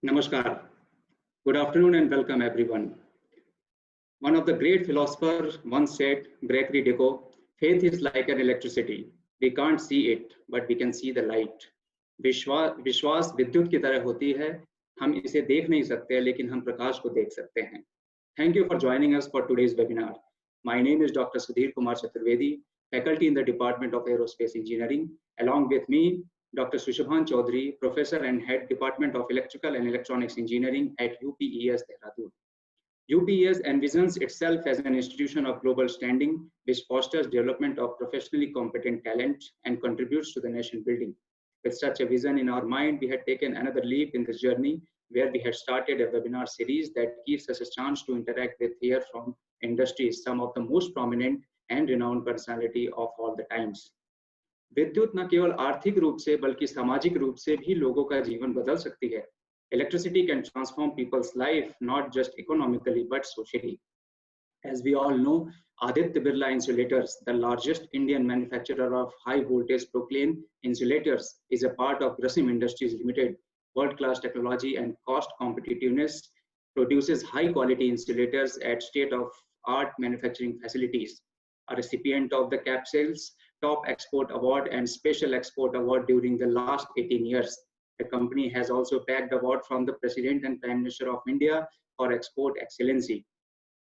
Namaskar. Good afternoon and welcome everyone. One of the great philosophers once said, Gregory Deco, faith is like an electricity. We can't see it, but we can see the light. विश्वास विद्युत की तरह होती है. हम इसे देख नहीं सकते, लेकिन हम प्रकाश को देख सकते हैं. Thank you for joining us for today's webinar. My name is Dr. Sudhir Kumar Chaturvedi, faculty in the Department of Aerospace Engineering. Along with me, Dr. Sushabhan Chaudhary, Professor and Head Department of Electrical and Electronics Engineering at UPES Dehradun. UPES envisions itself as an institution of global standing, which fosters development of professionally competent talent and contributes to the nation building. With such a vision in our mind, we had taken another leap in this journey, where we had started a webinar series that gives us a chance to interact with hear from industries, some of the most prominent and renowned personality of all the times. विद्युत न केवल आर्थिक रूप से बल्कि सामाजिक रूप से भी लोगों का जीवन बदल सकती है. Electricity can transform people's life not just economically but socially. As we all know, Aditya Birla Insulators, the largest Indian manufacturer of high voltage propylene insulators, is a part of Grasim Industries Limited. World-class technology and cost competitiveness produces high-quality insulators at state-of-art manufacturing facilities. A recipient of the CAPSAIL's Top Export Award and Special Export Award during the last 18 years. The company has also bagged award from the President and Prime Minister of India for export excellency.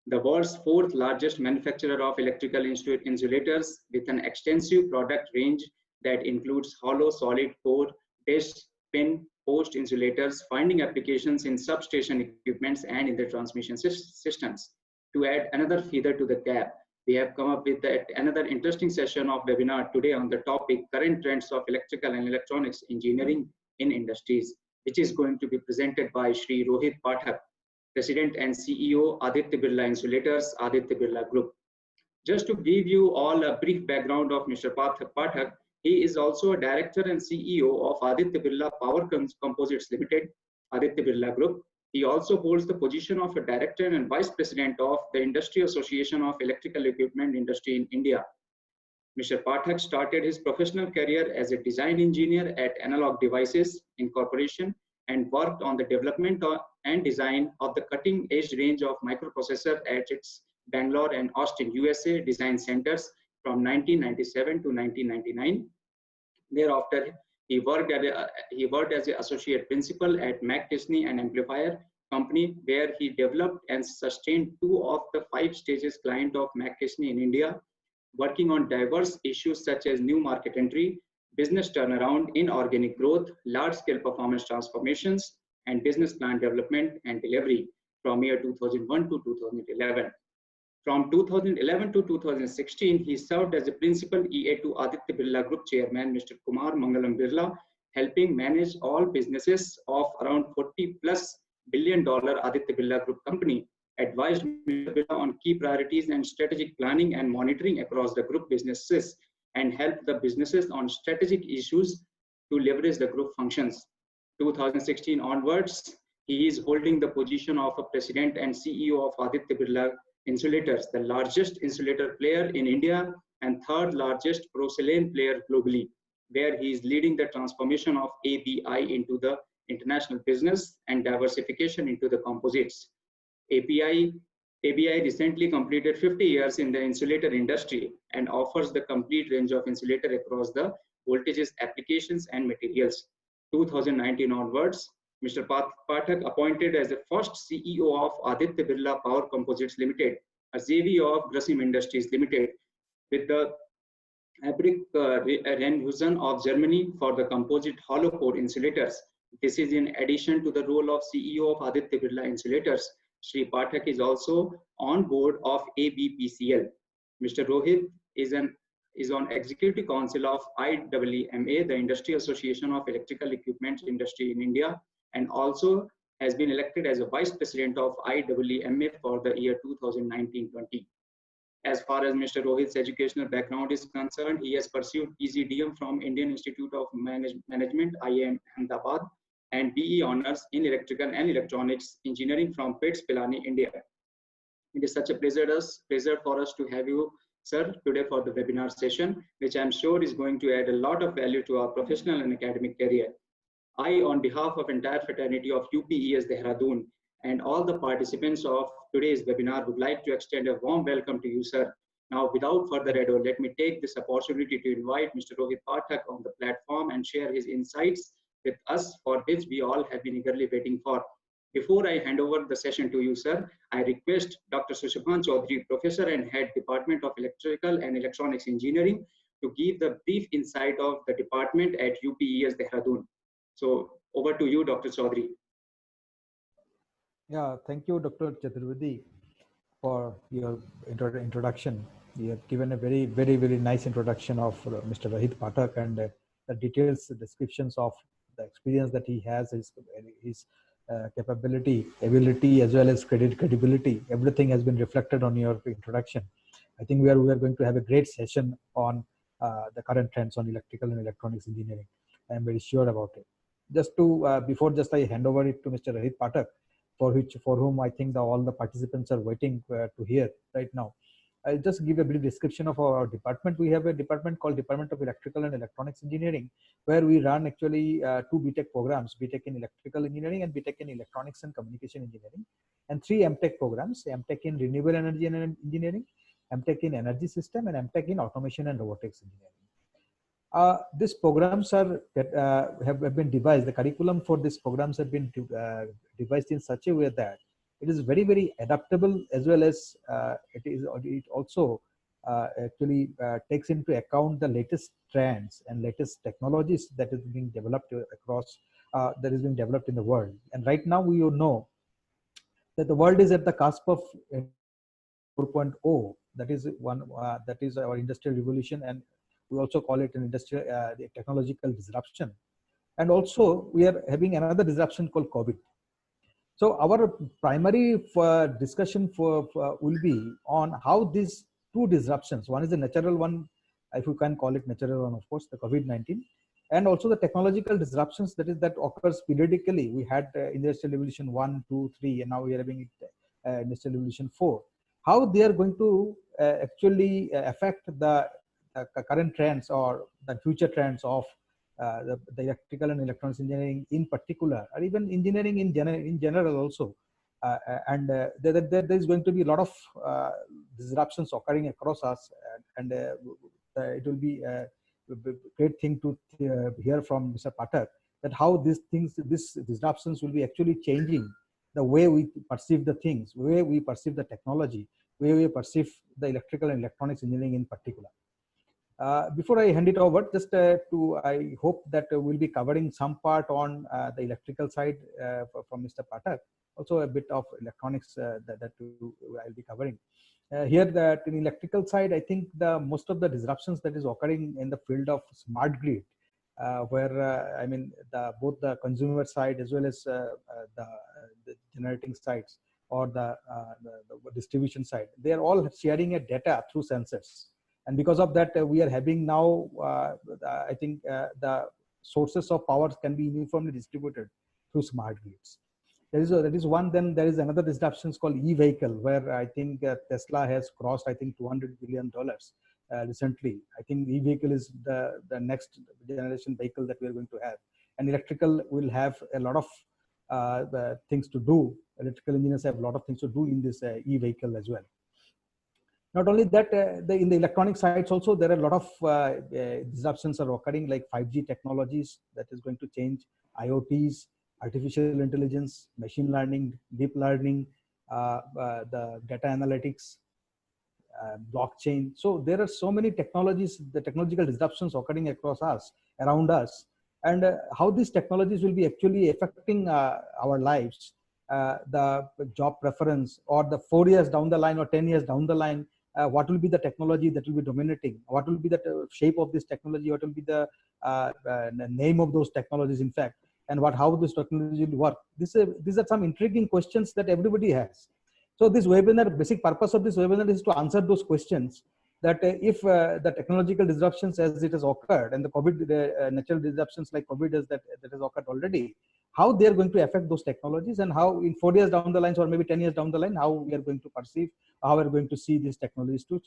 The world's fourth largest manufacturer of electrical insulators, with an extensive product range that includes hollow, solid core, dish, pin, post insulators, finding applications in substation equipments and in the transmission systems. To add another feather to the cap, we have come up with another interesting session of webinar today on the topic current trends of electrical and electronics engineering in industries, which is going to be presented by Shri Rohit Pathak, President and CEO, Aditya Birla Insulators, Aditya Birla Group. Just to give you all a brief background of Mr. Pathak, he is also a Director and CEO of Aditya Birla Power Composites Limited, Aditya Birla Group. He also holds the position of a Director and Vice President of the Industry Association of Electrical Equipment Industry in India. Mr. Pathak started his professional career as a design engineer at Analog Devices Incorporation and worked on the development and design of the cutting-edge range of microprocessor at its Bangalore and Austin, USA design centers from 1997 to 1999. Thereafter, he worked as an associate principal at McDesney and Amplifier Company, where he developed and sustained 2 of the 5 stages client of McDesney in India, working on diverse issues such as new market entry, business turnaround, inorganic growth, large-scale performance transformations, and business plan development and delivery from year 2001 to 2011. From 2011 to 2016, he served as a principal EA to Aditya Birla Group Chairman, Mr. Kumar Mangalam Birla, helping manage all businesses of around $40+ billion Aditya Birla Group company, advised Mr. Birla on key priorities and strategic planning and monitoring across the group businesses, and helped the businesses on strategic issues to leverage the group functions. 2016 onwards, he is holding the position of a President and CEO of Aditya Birla Insulators, the largest insulator player in India and 3rd largest porcelain player globally, where he is leading the transformation of ABI into the international business and diversification into the composites. ABI recently completed 50 years in the insulator industry and offers the complete range of insulator across the voltages, applications, and materials. 2019 onwards, Mr. Pathak appointed as the first CEO of Aditya Birla Power Composites Limited, a JV of Grasim Industries Limited, with the Renhusen of Germany for the composite hollow core insulators. This is in addition to the role of CEO of Aditya Birla Insulators. Shri Pathak is also on board of ABPCL. Mr. Rohit is on Executive Council of IEEMA, the Industry Association of Electrical Equipment Industry in India, and also has been elected as a Vice President of IEEMA for the year 2019-20. As far as Mr. Rohit's educational background is concerned, he has pursued PGDM from Indian Institute of Management, IIM Ahmedabad, and BE Honors in Electrical and Electronics Engineering from PITS, Pilani, India. It is such a pleasure for us to have you, sir, today for the webinar session, which I'm sure is going to add a lot of value to our professional and academic career. I, on behalf of entire fraternity of UPES Dehradun and all the participants of today's webinar, would like to extend a warm welcome to you, sir. Now, without further ado, let me take this opportunity to invite Mr. Rohit Pathak on the platform and share his insights with us, for which we all have been eagerly waiting for. Before I hand over the session to you, sir, I request Dr. Sushant Chaudhary, Professor and Head, Department of Electrical and Electronics Engineering, to give the brief insight of the department at UPES Dehradun. So over to you, Dr. Chaudhary. Yeah, thank you, Dr. Chaturvedi, for your introduction. You have given a very nice introduction of Mr. Rohit Pathak and the details, descriptions of the experience that he has, his capability, ability, as well as credibility. Everything has been reflected on your introduction. I think we are going to have a great session on the current trends on electrical and electronics engineering. I am very sure about it. Just to before I hand over it to Mr. Rohit Pathak, for whom I think all the participants are waiting to hear right now. I'll just give a brief description of our department. We have a department called Department of Electrical and Electronics Engineering, where we run actually two BTech programs, BTech in Electrical Engineering and BTech in Electronics and Communication Engineering, and three MTech programs, MTech in Renewable Energy and Engineering, MTech in Energy System, and MTech in Automation and Robotics Engineering. These programs have been devised. The curriculum for these programs have been devised in such a way that it is very adaptable, as well as it also actually takes into account the latest trends and latest technologies that is being developed across that is being developed in the world. And right now we know that the world is at the cusp of 4.0. That is our industrial revolution, and we also call it an industrial technological disruption. And also we are having another disruption called COVID. So our primary discussion will be on how these two disruptions, one is the natural one, if you can call it natural one, of course, the COVID-19, and also the technological disruptions that occurs periodically. We had industrial revolution 1, 2, 3, and now we are having industrial revolution 4. How they are going to actually affect the current trends or the future trends of the electrical and electronics engineering in particular, or even engineering in general also. There is going to be a lot of disruptions occurring across us, and it will be a great thing to hear from Mr. Pathak, that how these disruptions will be actually changing the way we perceive the things, the way we perceive the technology, the way we perceive the electrical and electronics engineering in particular. Before I hand it over, I hope that we'll be covering some part on the electrical side from Mr. Pathak, also a bit of electronics that I'll be covering. Here, that in electrical side, I think most of the disruptions that is occurring in the field of smart grid, where I mean both the consumer side as well as the generating sides or the distribution side, they are all sharing a data through sensors. And because of that, we are having now, I think the sources of power can be uniformly distributed through smart grids. That is one. Then there is another disruption called e-vehicle, where I think Tesla has crossed, I think, $200 billion recently. I think e-vehicle is the next generation vehicle that we are going to have. And electrical will have a lot of things to do. Electrical engineers have a lot of things to do in this e-vehicle as well. Not only that, in the electronic sides also, there are a lot of disruptions are occurring, like 5G technologies that is going to change IoTs, artificial intelligence, machine learning, deep learning, the data analytics, blockchain. So there are so many technologies, the technological disruptions occurring around us, and how these technologies will be actually affecting our lives, the job preference, or the 4 years down the line or 10 years down the line, what will be the technology that will be dominating? What will be the shape of this technology? What will be the name of those technologies, in fact, and how this technology will work? These are some intriguing questions that everybody has. So this webinar, basic purpose of this webinar is to answer those questions, that if the technological disruptions as it has occurred, and the COVID natural disruptions like COVID that has occurred already, how they are going to affect those technologies, and how in 4 years down the line, or maybe 10 years down the line, how we are going to perceive, how we are going to see these technologies to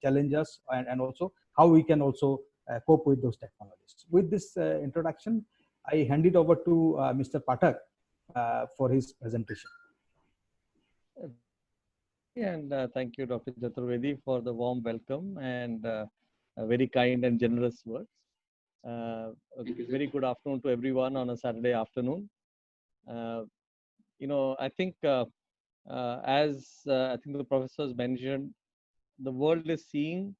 challenge us, and also how we can also cope with those technologies. With this introduction, I hand it over to Mr. Pathak for his presentation. And thank you, Dr. Chaturvedi, for the warm welcome and very kind and generous words. A very good afternoon to everyone on a Saturday afternoon. I think as I think the professors mentioned, the world is seeing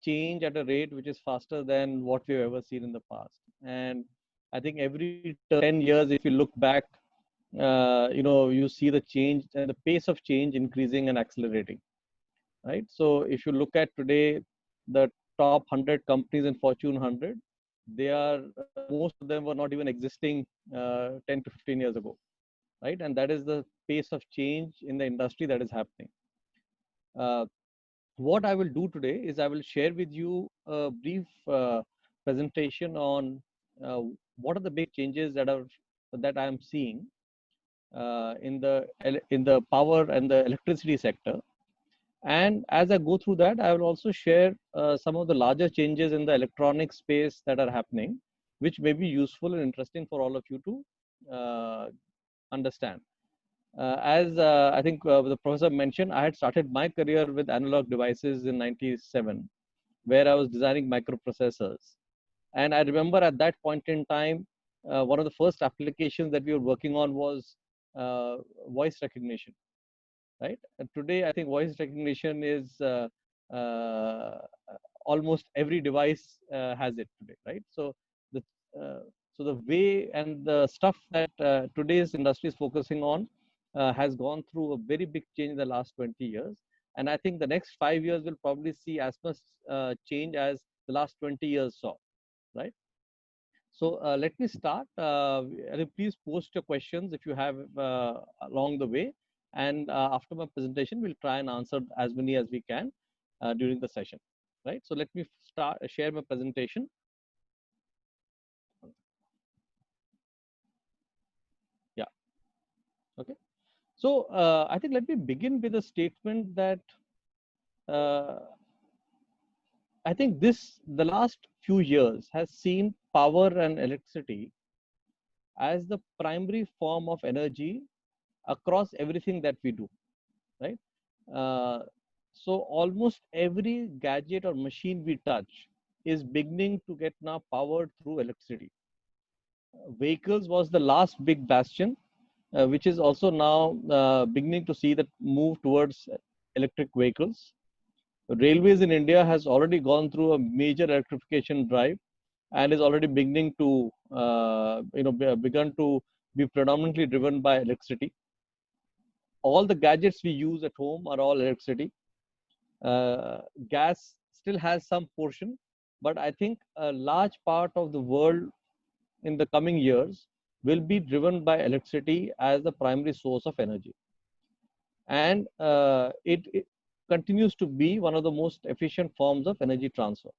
change at a rate which is faster than what we've ever seen in the past. And I think every 10 years, if you look back, you see the change and the pace of change increasing and accelerating, right? So if you look at today, the top 100 companies in Fortune 100, they are, most of them were not even existing 10 to 15 years ago, right? And that is the pace of change in the industry that is happening. What I will do today is I will share with you a brief presentation on what are the big changes that I am seeing in the power and the electricity sector. And as I go through that, I will also share some of the larger changes in the electronic space that are happening, which may be useful and interesting for all of you to understand. As I think the professor mentioned, I had started my career with analog devices in '97, where I was designing microprocessors. And I remember at that point in time, one of the first applications that we were working on was voice recognition, right? And today, I think voice recognition is almost every device has it today, right? So the way and the stuff that today's industry is focusing on has gone through a very big change in the last 20 years. And I think the next 5 years will probably see as much change as the last 20 years saw, right? So let me start. Please post your questions if you have along the way. And after my presentation, we'll try and answer as many as we can during the session, right? So let me share my presentation. Yeah. Okay. So I think let me begin with a statement that I think the last few years has seen power and electricity as the primary form of energy across everything that we do, right? So almost every gadget or machine we touch is beginning to get now powered through electricity. Vehicles was the last big bastion, which is also now beginning to see that move towards electric vehicles. Railways in India has already gone through a major electrification drive and is already beginning to, begun to be predominantly driven by electricity. All the gadgets we use at home are all electricity. Gas still has some portion, but I think a large part of the world in the coming years will be driven by electricity as the primary source of energy. And it continues to be one of the most efficient forms of energy transfer.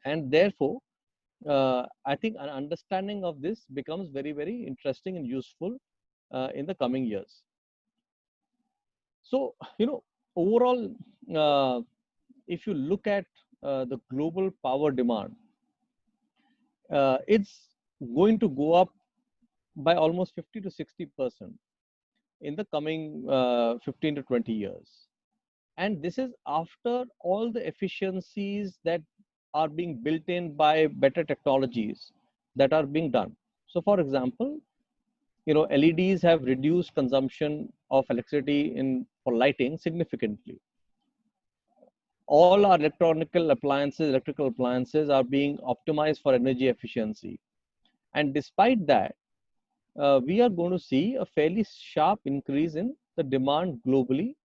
And therefore, I think an understanding of this becomes very, very interesting and useful in the coming years. So, overall, if you look at the global power demand, it's going to go up by almost 50 to 60% in the coming 15 to 20 years. And this is after all the efficiencies that are being built in by better technologies that are being done. So for example, LEDs have reduced consumption of electricity for lighting significantly. All our electrical appliances are being optimized for energy efficiency. And despite that, we are going to see a fairly sharp increase in the demand globally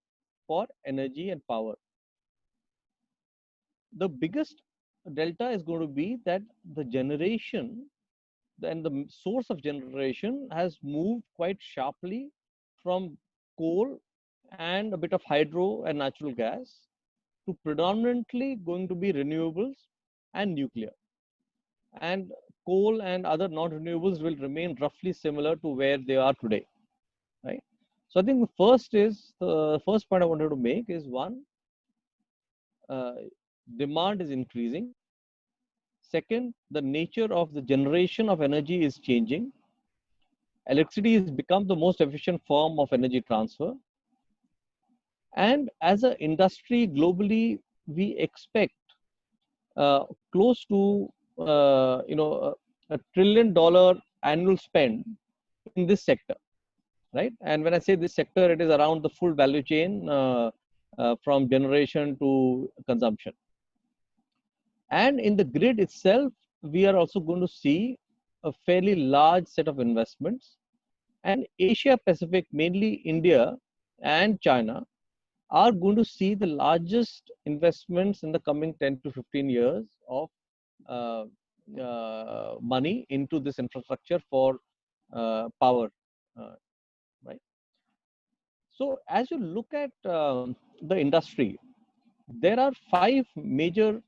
for energy and power. The biggest delta is going to be that the generation and the source of generation has moved quite sharply from coal and a bit of hydro and natural gas to predominantly going to be renewables and nuclear. And coal and other non-renewables will remain roughly similar to where they are today, right? So I think the first point I wanted to make is one, demand is increasing. Second, the nature of the generation of energy is changing. Electricity has become the most efficient form of energy transfer. And as an industry globally, we expect close to $1 trillion annual spend in this sector, right? And when I say this sector, it is around the full value chain from generation to consumption. And in the grid itself, we are also going to see a fairly large set of investments. And Asia Pacific, mainly India and China, are going to see the largest investments in the coming 10 to 15 years of money into this infrastructure for power, right? So as you look at the industry, there are 5 major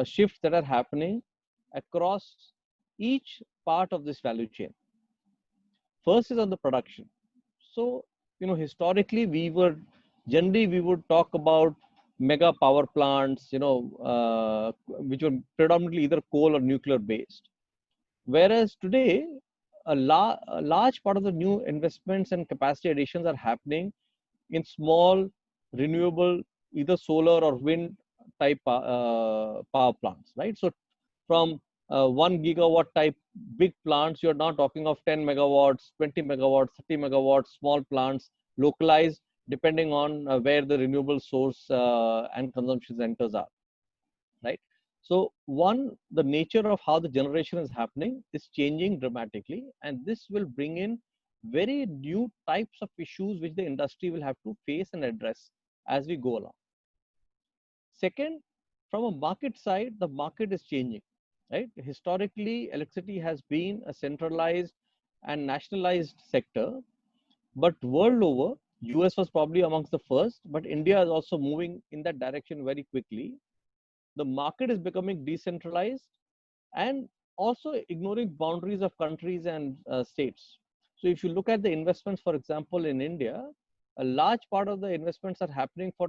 shifts that are happening across each part of this value chain. First is on the production. So, historically, we would talk about mega power plants, which were predominantly either coal or nuclear based. Whereas today, a large part of the new investments and capacity additions are happening in small, renewable, either solar or wind type power plants, right? So from 1 gigawatt type big plants, you're now talking of 10 megawatts, 20 megawatts, 30 megawatts, small plants, localized depending on where the renewable source and consumption centers are, right? So one, the nature of how the generation is happening is changing dramatically, and this will bring in very new types of issues which the industry will have to face and address as we go along. Second, from a market side, the market is changing, right? Historically, electricity has been a centralized and nationalized sector, but world over, US was probably amongst the first, but India is also moving in that direction very quickly. The market is becoming decentralized and also ignoring boundaries of countries and states. So if you look at the investments, for example, in India, a large part of the investments are happening for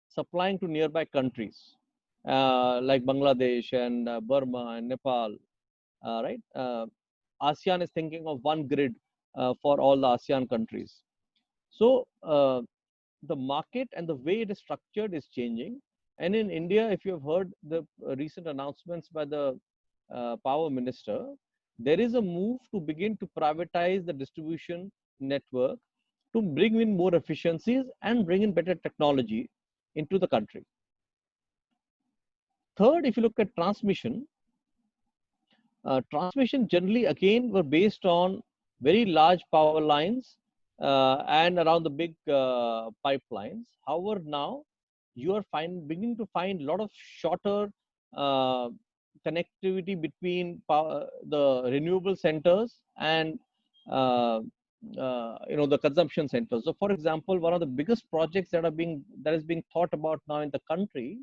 supplying to nearby countries like Bangladesh and Burma and Nepal, right? ASEAN is thinking of one grid for all the ASEAN countries. So the market and the way it is structured is changing. And in India, if you have heard the recent announcements by the power minister, there is a move to begin to privatize the distribution network to bring in more efficiencies and bring in better technology into the country. Third, if you look at transmission, transmission generally again were based on very large power lines and around the big pipelines. However, now you are beginning to find a lot of shorter connectivity between the renewable centers and the consumption centers. So, for example, one of the biggest projects that is being thought about now in the country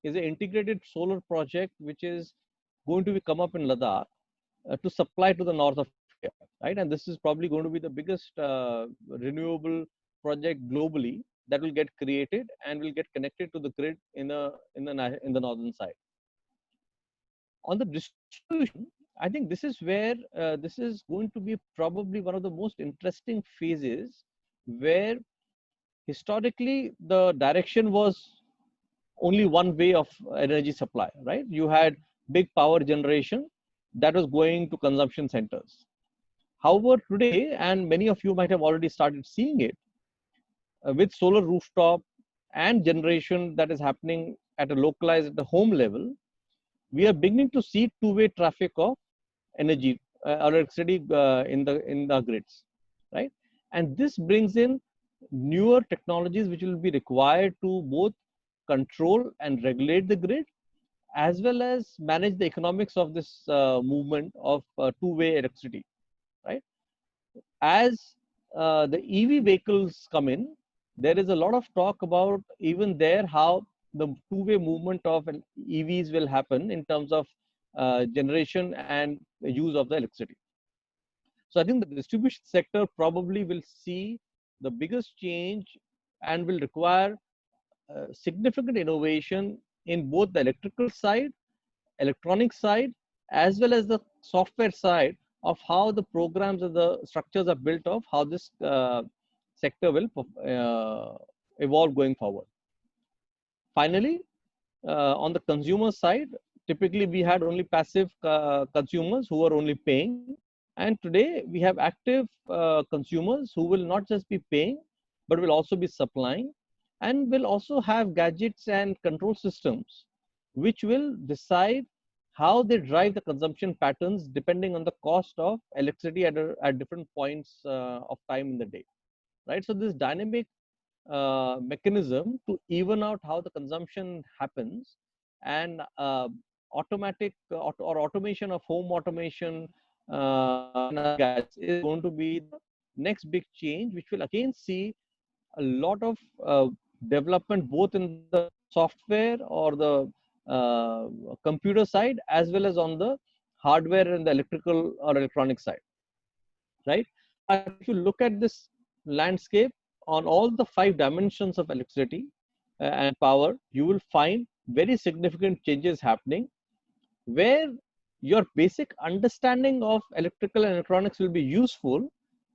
is an integrated solar project, which is going to come up in Ladakh to supply to the north of India, right? And this is probably going to be the biggest renewable project globally that will get created and will get connected to the grid in the northern side. On the distribution, I think this is where this is going to be probably one of the most interesting phases, where historically the direction was only one way of energy supply, right? You had big power generation that was going to consumption centers. However, today, and many of you might have already started seeing it, with solar rooftop and generation that is happening at a localized, at the home level, we are beginning to see two-way traffic of energy or electricity in the grids, right? And this brings in newer technologies which will be required to both control and regulate the grid, as well as manage the economics of this movement of two-way electricity, right? As the EV vehicles come in, there is a lot of talk about even there how the two-way movement of EVs will happen in terms of generation and use of the electricity. So I think the distribution sector probably will see the biggest change and will require significant innovation in both the electrical side electronic side as well as the software side of how the programs and the structures are built of how this sector will evolve going forward. Finally, on the consumer side, typically we had only passive consumers who are only paying, and today we have active consumers who will not just be paying but will also be supplying and will also have gadgets and control systems which will decide how they drive the consumption patterns depending on the cost of electricity at different points of time in the day, right? So this dynamic mechanism to even out how the consumption happens, and automatic or automation of home automation is going to be the next big change, which will again see a lot of development both in the software or the computer side as well as on the hardware and the electrical or electronic side, right? If you look at this landscape on all the 5 dimensions of electricity and power, you will find very significant changes happening where your basic understanding of electrical and electronics will be useful,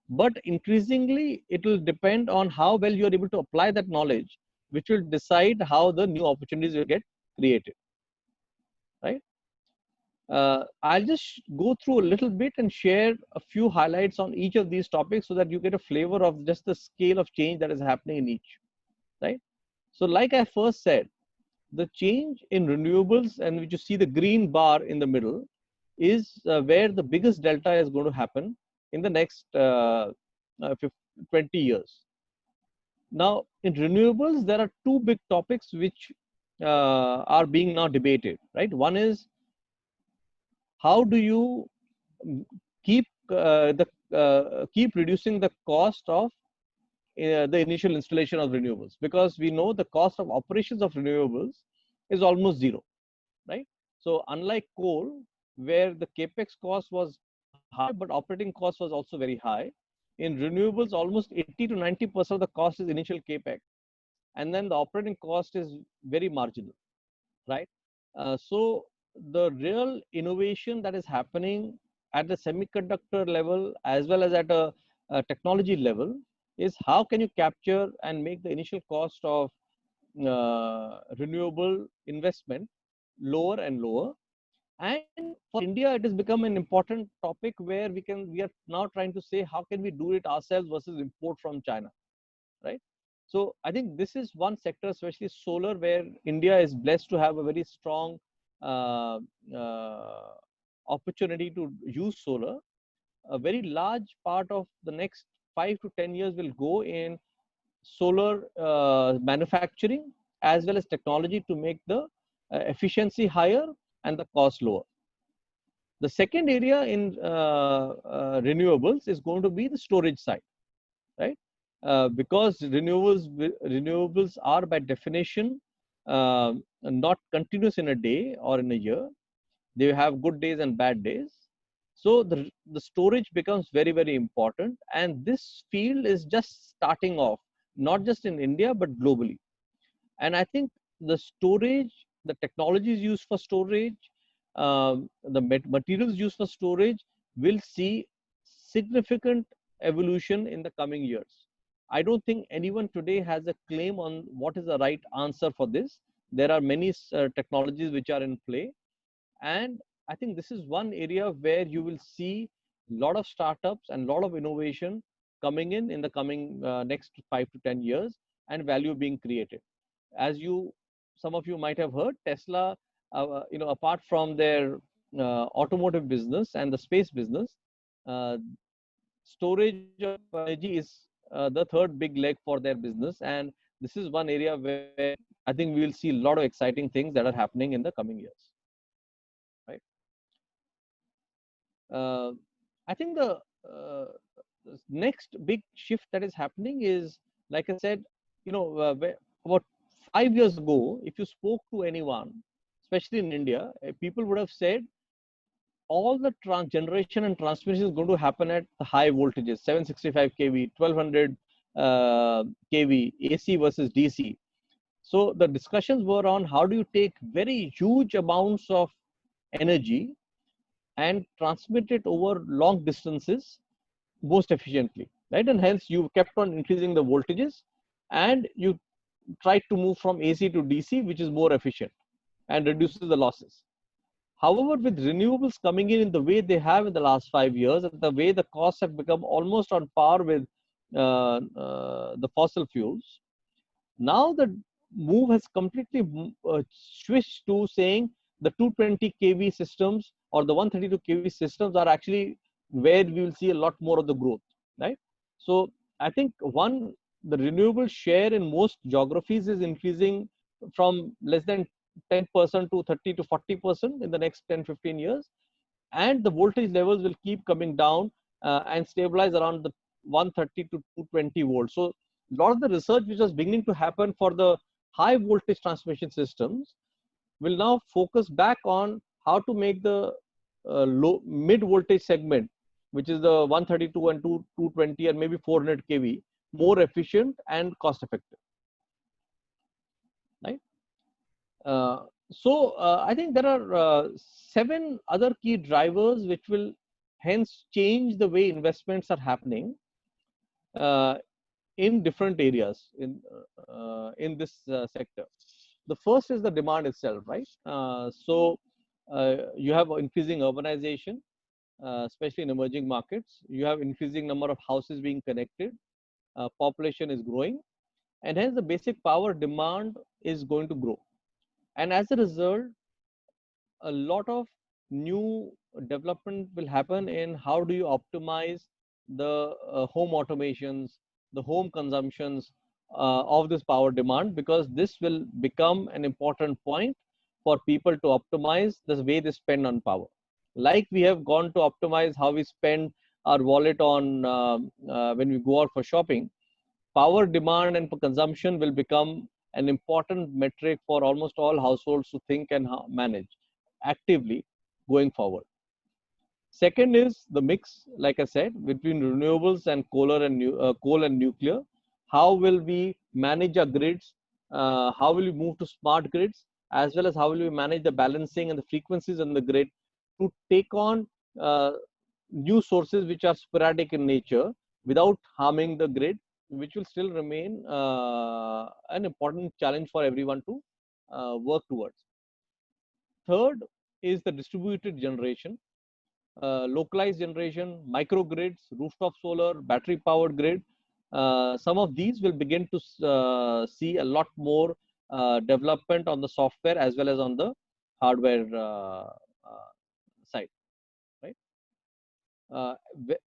but increasingly it will depend on how well you are able to apply that knowledge, which will decide how the new opportunities will get created, right? I'll just go through a little bit and share a few highlights on each of these topics so that you get a flavor of just the scale of change that is happening in each, right? So like I first said, the change in renewables, and which you see the green bar in the middle, is where the biggest delta is going to happen in the next 20 years. Now, in renewables, there are 2 big topics which are being now debated, right? One is, how do you keep keep reducing the cost of the initial installation of renewables, because we know the cost of operations of renewables is almost zero, right? So unlike coal, where the capex cost was high but operating cost was also very high, in renewables almost 80 to 90% of the cost is initial capex, and then the operating cost is very marginal, right? So the real innovation that is happening at the semiconductor level as well as at a technology level is how can you capture and make the initial cost of renewable investment lower and lower. And for India, it has become an important topic where we are now trying to say how can we do it ourselves versus import from China, right? So I think this is one sector, especially solar, where India is blessed to have a very strong opportunity to use solar. A very large part of the next 5 to 10 years will go in solar manufacturing as well as technology to make the efficiency higher and the cost lower. The second area in renewables is going to be the storage side, right? Because renewables are by definition not continuous in a day or in a year. They have good days and bad days. So the storage becomes very, very important. And this field is just starting off, not just in India, but globally. And I think the storage, the technologies used for storage, the materials used for storage will see significant evolution in the coming years. I don't think anyone today has a claim on what is the right answer for this. There are many technologies which are in play. And I think this is one area where you will see a lot of startups and a lot of innovation coming in the coming next 5 to 10 years and value being created. As some of you might have heard, Tesla, apart from their automotive business and the space business, storage of energy is the third big leg for their business. And this is one area where I think we will see a lot of exciting things that are happening in the coming years. Right. I think the next big shift that is happening is, like I said, about 5 years ago, if you spoke to anyone, especially in India, people would have said all the generation and transmission is going to happen at the high voltages, 765 kV, 1200 kV, AC versus DC. So the discussions were on how do you take very huge amounts of energy and transmit it over long distances most efficiently, right? And hence you kept on increasing the voltages and you tried to move from AC to DC, which is more efficient and reduces the losses. However, with renewables coming in the way they have in the last 5 years, and the way the costs have become almost on par with the fossil fuels, now the move has completely switched to saying the 220 kV systems or the 132 kV systems are actually where we will see a lot more of the growth, right? So I think the renewable share in most geographies is increasing from less than 10% to 30 to 40% in the next 10-15 years, and the voltage levels will keep coming down and stabilize around the 130 to 220 volts. So a lot of the research which was beginning to happen for the high voltage transmission systems will now focus back on how to make the low mid voltage segment, which is the 132 and 220 and maybe 400 kV, more efficient and cost effective, right? I think there are 7 other key drivers which will hence change the way investments are happening in different areas in this sector. The first is the demand itself, right? You have increasing urbanization, especially in emerging markets. You have increasing number of houses being connected. Population is growing, and hence the basic power demand is going to grow. And as a result, a lot of new development will happen in how do you optimize the home automations, the home consumptions of this power demand, because this will become an important point for people to optimize the way they spend on power. Like we have gone to optimize how we spend our wallet on when we go out for shopping, power demand and consumption will become an important metric for almost all households to think and manage actively going forward. Second is the mix, like I said, between renewables and coal and nuclear. How will we manage our grids? How will we move to smart grids? As well as how will we manage the balancing and the frequencies on the grid to take on new sources which are sporadic in nature without harming the grid, which will still remain an important challenge for everyone to work towards. Third is the distributed generation, localized generation, microgrids, rooftop solar, battery powered grid. Some of these will begin to see a lot more development on the software as well as on the hardware side, right?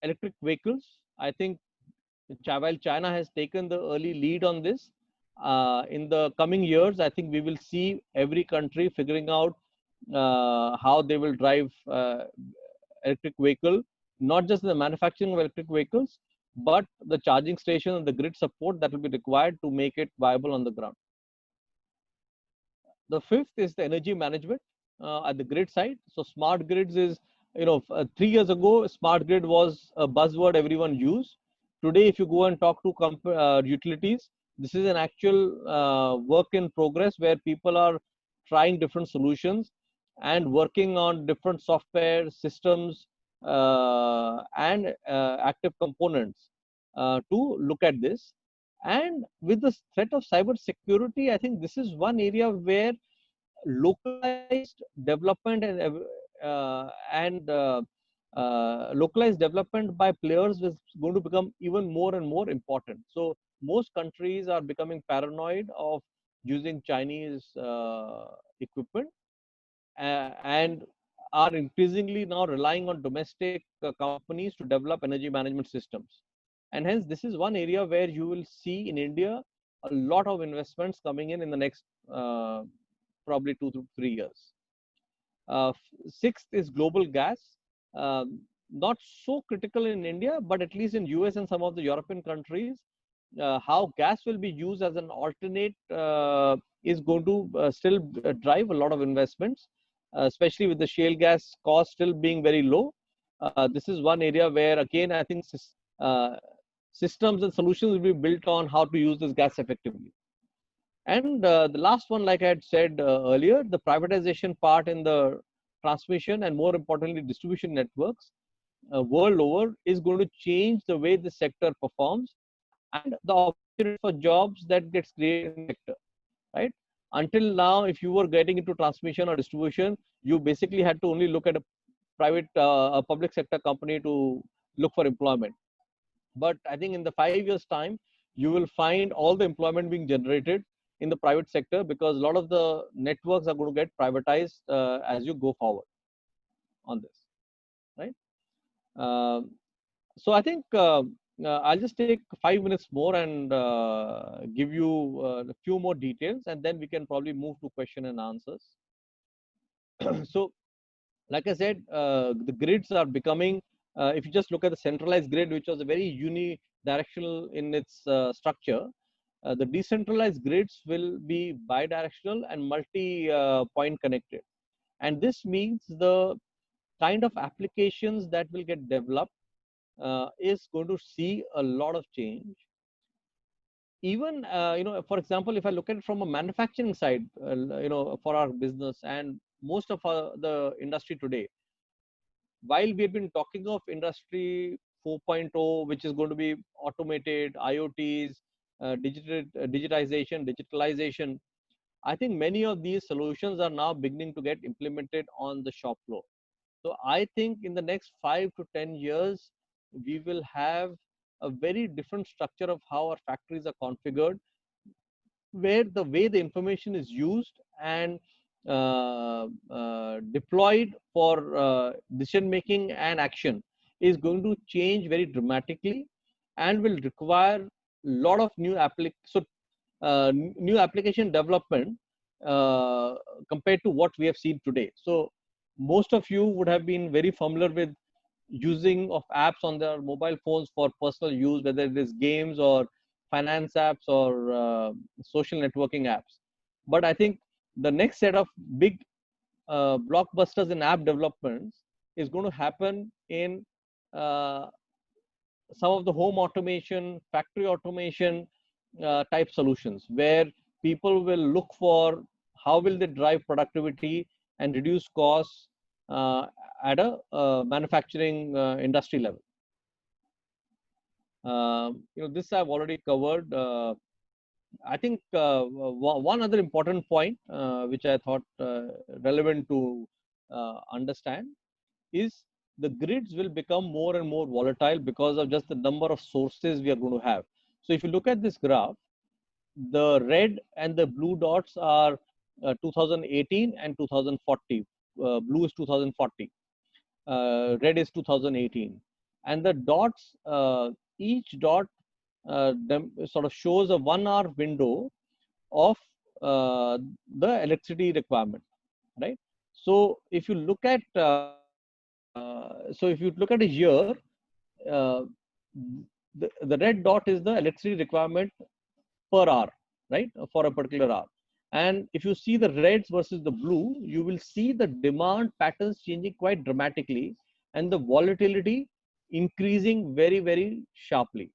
Electric vehicles, I think while China has taken the early lead on this, in the coming years, I think we will see every country figuring out how they will drive electric vehicle, not just the manufacturing of electric vehicles, but the charging station and the grid support that will be required to make it viable on the ground. The fifth is the energy management at the grid side. So smart grids is, 3 years ago, smart grid was a buzzword everyone used. Today, if you go and talk to utilities, this is an actual work in progress where people are trying different solutions and working on different software systems and active components to look at this. And with the threat of cyber security, I think this is one area where localized development and localized development by players is going to become even more and more important. So most countries are becoming paranoid of using Chinese equipment and are increasingly now relying on domestic companies to develop energy management systems. And hence, this is one area where you will see in India a lot of investments coming in the next probably 2 to 3 years. Sixth is global gas. Not so critical in India, but at least in US and some of the European countries, how gas will be used as an alternate is going to still drive a lot of investments, especially with the shale gas cost still being very low. This is one area where, again, I think systems and solutions will be built on how to use this gas effectively. And the last one, like I had said earlier, the privatization part in the transmission and more importantly distribution networks world over is going to change the way the sector performs and the opportunity for jobs that gets created in the sector, right? Until now, if you were getting into transmission or distribution, you basically had to only look at a public sector company to look for employment. But I think in the 5 years time, you will find all the employment being generated in the private sector because a lot of the networks are going to get privatized as you go forward on this, right? So I think I'll just take 5 minutes more and give you a few more details, and then we can probably move to question and answers. So, like I said, the grids are becoming, if you just look at the centralized grid, which was a very unidirectional in its structure, the decentralized grids will be bidirectional and multi-point connected. And this means the kind of applications that will get developed is going to see a lot of change. Even, for example, if I look at it from a manufacturing side, for our business and most of the industry today, while we have been talking of industry 4.0, which is going to be automated, IoTs, digitalization, I think many of these solutions are now beginning to get implemented on the shop floor. So I think in the next 5 to 10 years, we will have a very different structure of how our factories are configured, where the way the information is used and deployed for decision making and action is going to change very dramatically and will require a lot of new application development compared to what we have seen today. So most of you would have been very familiar with using of apps on their mobile phones for personal use, whether it is games or finance apps or social networking apps. But I think the next set of big blockbusters in app developments is going to happen in some of the home automation, factory automation type solutions, where people will look for how will they drive productivity and reduce costs at a manufacturing industry level. This I've already covered. I think one other important point which I thought relevant to understand is the grids will become more and more volatile because of just the number of sources we are going to have. So if you look at this graph, the red and the blue dots are 2018 and 2040. Blue is 2040. Red is 2018. And the dots, each dot sort of shows a 1 hour window of the electricity requirement, right? So if you look at a year, the red dot is the electricity requirement per hour, right, for a particular hour. And if you see the reds versus the blue, you will see the demand patterns changing quite dramatically and the volatility increasing very, very sharply.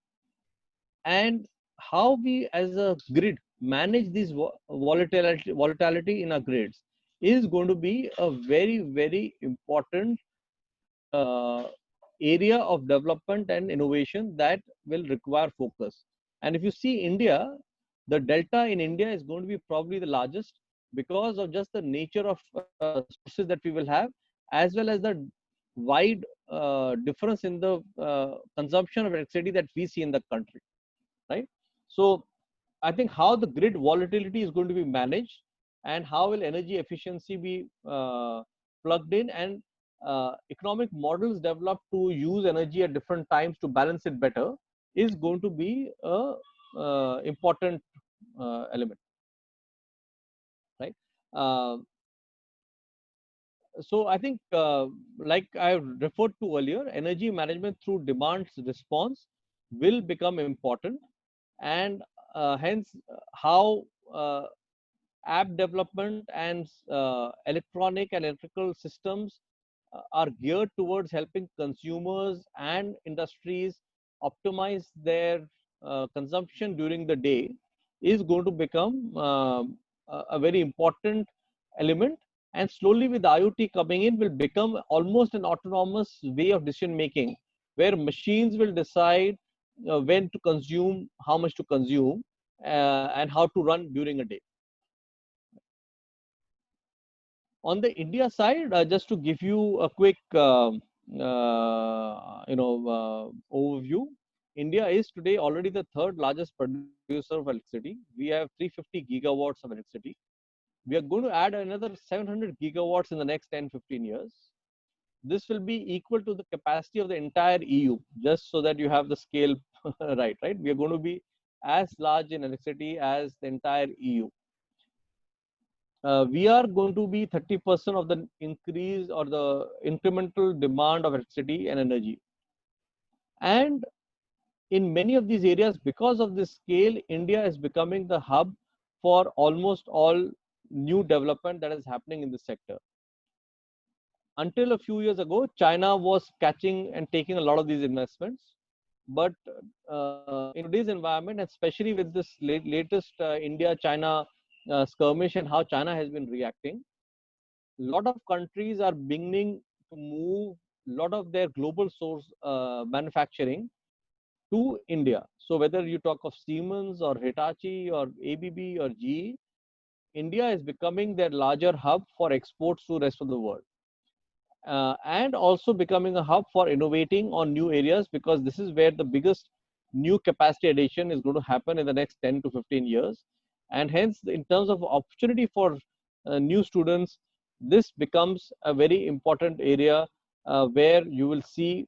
And how we as a grid manage this volatility in our grids is going to be a very, very important area of development and innovation that will require focus. And if you see India, the delta in India is going to be probably the largest because of just the nature of sources that we will have, as well as the wide difference in the consumption of electricity that we see in the country, right? So I think how the grid volatility is going to be managed and how will energy efficiency be plugged in and economic models developed to use energy at different times to balance it better is going to be a important element, right? So I think, like I referred to earlier, energy management through demand response will become important, and hence how app development and electronic and electrical systems are geared towards helping consumers and industries optimize their consumption during the day is going to become a very important element And slowly with IoT coming in will become almost an autonomous way of decision making, where machines will decide when to consume, how much to consume, and how to run during a day. On the India side, just to give you a quick overview, India is today already the third largest producer of electricity. We have 350 gigawatts of electricity. We are going to add another 700 gigawatts in the next 10-15 years. This will be equal to the capacity of the entire EU, just so that you have the scale right. We are going to be as large in electricity as the entire EU. We are going to be 30% of the increase or the incremental demand of electricity and energy. And in many of these areas, because of this scale, India is becoming the hub for almost all new development that is happening in this sector. Until a few years ago, China was catching and taking a lot of these investments. But in today's environment, especially with this latest India-China skirmish and how China has been reacting, a lot of countries are beginning to move a lot of their global source manufacturing to India. So whether you talk of Siemens or Hitachi or ABB or GE, India is becoming their larger hub for exports to the rest of the world. And also becoming a hub for innovating on new areas, because this is where the biggest new capacity addition is going to happen in the next 10 to 15 years. And hence, in terms of opportunity for new students, this becomes a very important area where you will see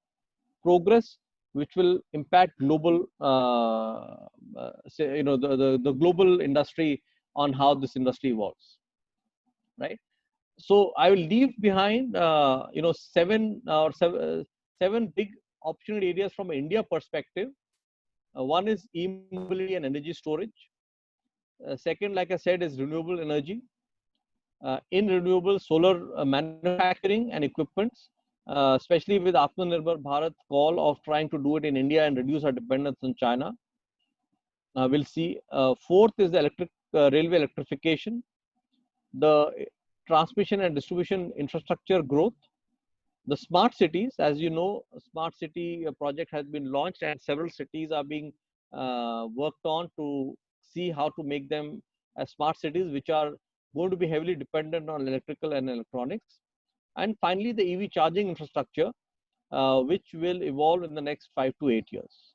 progress which will impact global, the global industry on how this industry evolves, right? So I will leave behind, seven big opportunity areas from an India perspective. One is e-mobility and energy storage. Second, like I said, is renewable energy. In renewable solar manufacturing and equipments, especially with Atmanirbhar Bharat call of trying to do it in India and reduce our dependence on China. We'll see. Fourth is the railway electrification, the transmission and distribution infrastructure growth, the smart cities. As you know, a smart city project has been launched and several cities are being worked on to see how to make them as smart cities, which are going to be heavily dependent on electrical and electronics. And finally, the EV charging infrastructure, which will evolve in the next 5 to 8 years.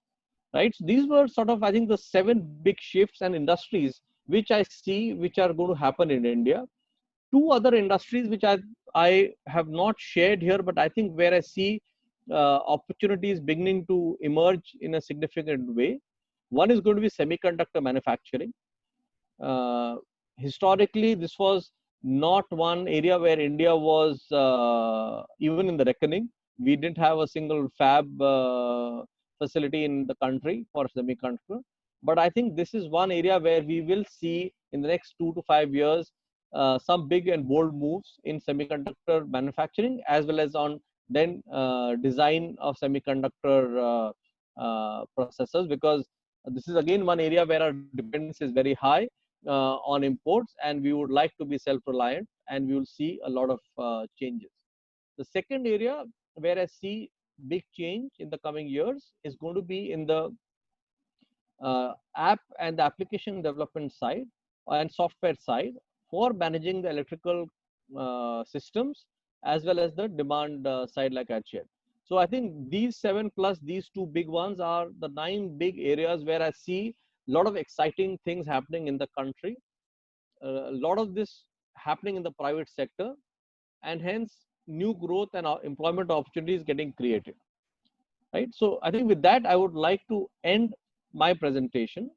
Right? So these were sort of, I think, the 7 big shifts and industries which I see which are going to happen in India. 2 other industries which I have not shared here, but I think where I see opportunities beginning to emerge in a significant way. One is going to be semiconductor manufacturing. Historically, this was not one area where India was even in the reckoning. We didn't have a single fab facility in the country for semiconductor. But I think this is one area where we will see in the next 2 to 5 years some big and bold moves in semiconductor manufacturing, as well as on then design of semiconductor processors, because this is again one area where our dependence is very high on imports, and we would like to be self-reliant, and we will see a lot of changes. The second area where I see big change in the coming years is going to be in the app and the application development side and software side for managing the electrical systems, as well as the demand side, like I shared. So I think these 7 plus these 2 big ones are the 9 big areas where I see a lot of exciting things happening in the country. A lot of this happening in the private sector, and hence new growth and employment opportunities getting created. Right. So I think with that, I would like to end my presentation,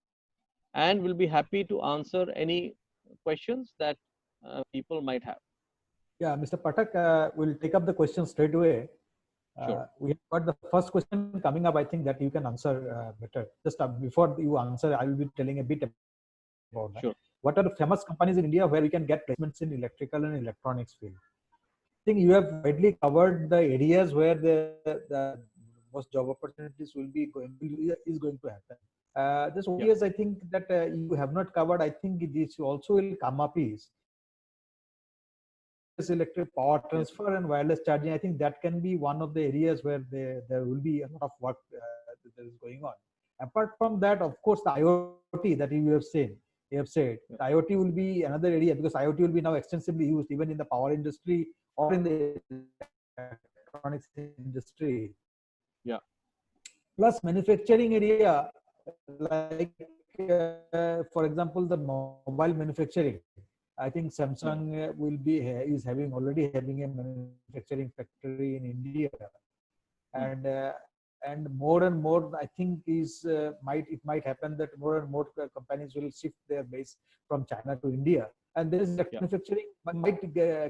and will be happy to answer any questions that people might have. Yeah, Mr. Pathak, we'll take up the question straight away. Sure. We have got the first question coming up. I think that you can answer better. Just before you answer, I will be telling a bit about that. Sure. What are the famous companies in India where we can get placements in electrical and electronics field? I think you have widely covered the areas where the most job opportunities is going to happen. This areas I think that you have not covered. I think this also will come up is electric power transfer and wireless charging, I think that can be one of the areas where there will be a lot of work that is going on. Apart from that, of course, the IoT that you have said, the IoT will be another area, because IoT will be now extensively used even in the power industry or in the electronics industry. Yeah. Plus manufacturing area, like for example, the mobile manufacturing. I think Samsung will be is already having a manufacturing factory in India, and more and more, I think it might happen that more and more companies will shift their base from China to India, and there is manufacturing might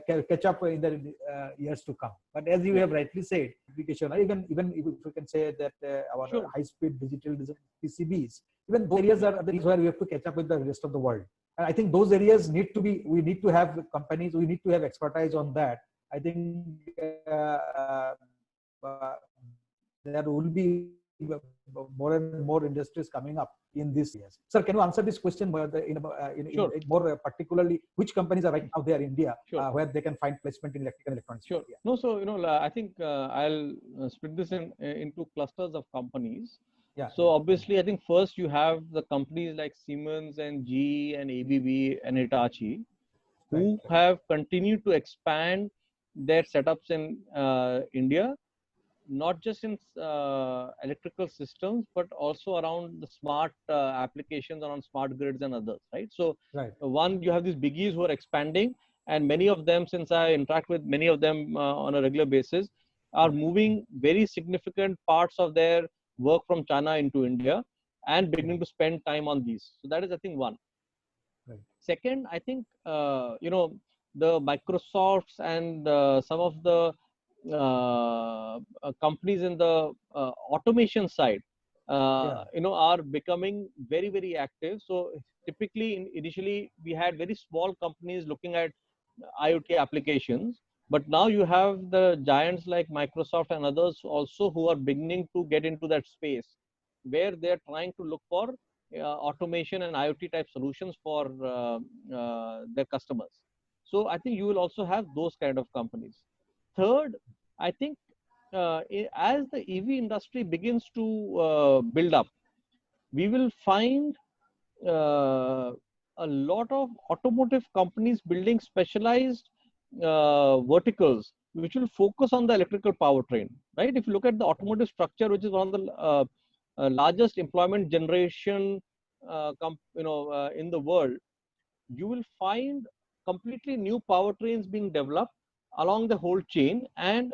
catch up in the years to come. But as you have rightly said, application, even if we can say that our high-speed digital PCBs, even those areas are the areas where we have to catch up with the rest of the world. And I think those areas we need to have companies, we need to have expertise on that. I think there will be more and more industries coming up in these years. Sir, can you answer this question more particularly, which companies are right now there in India where they can find placement in electrical and electronics? Sure. No, so I think I'll split this into clusters of companies. Yeah. So obviously, I think first you have the companies like Siemens and GE and ABB and Hitachi, who have continued to expand their setups in India, not just in electrical systems, but also around the smart applications around smart grids and others, right? So one, you have these biggies who are expanding, and many of them, since I interact with many of them on a regular basis, are moving very significant parts of their work from China into India and beginning to spend time on these. So that is, I think, one. Second, I think, the Microsofts and some of the companies in the automation side, are becoming very, very active. So typically, initially, we had very small companies looking at IoT applications, but now you have the giants like Microsoft and others also who are beginning to get into that space, where they're trying to look for automation and IoT type solutions for their customers. So I think you will also have those kind of companies. Third, I think as the EV industry begins to build up, we will find a lot of automotive companies building specialized verticals which will focus on the electrical powertrain, right? If you look at the automotive structure, which is one of the largest employment generation in the world, you will find completely new powertrains being developed along the whole chain, and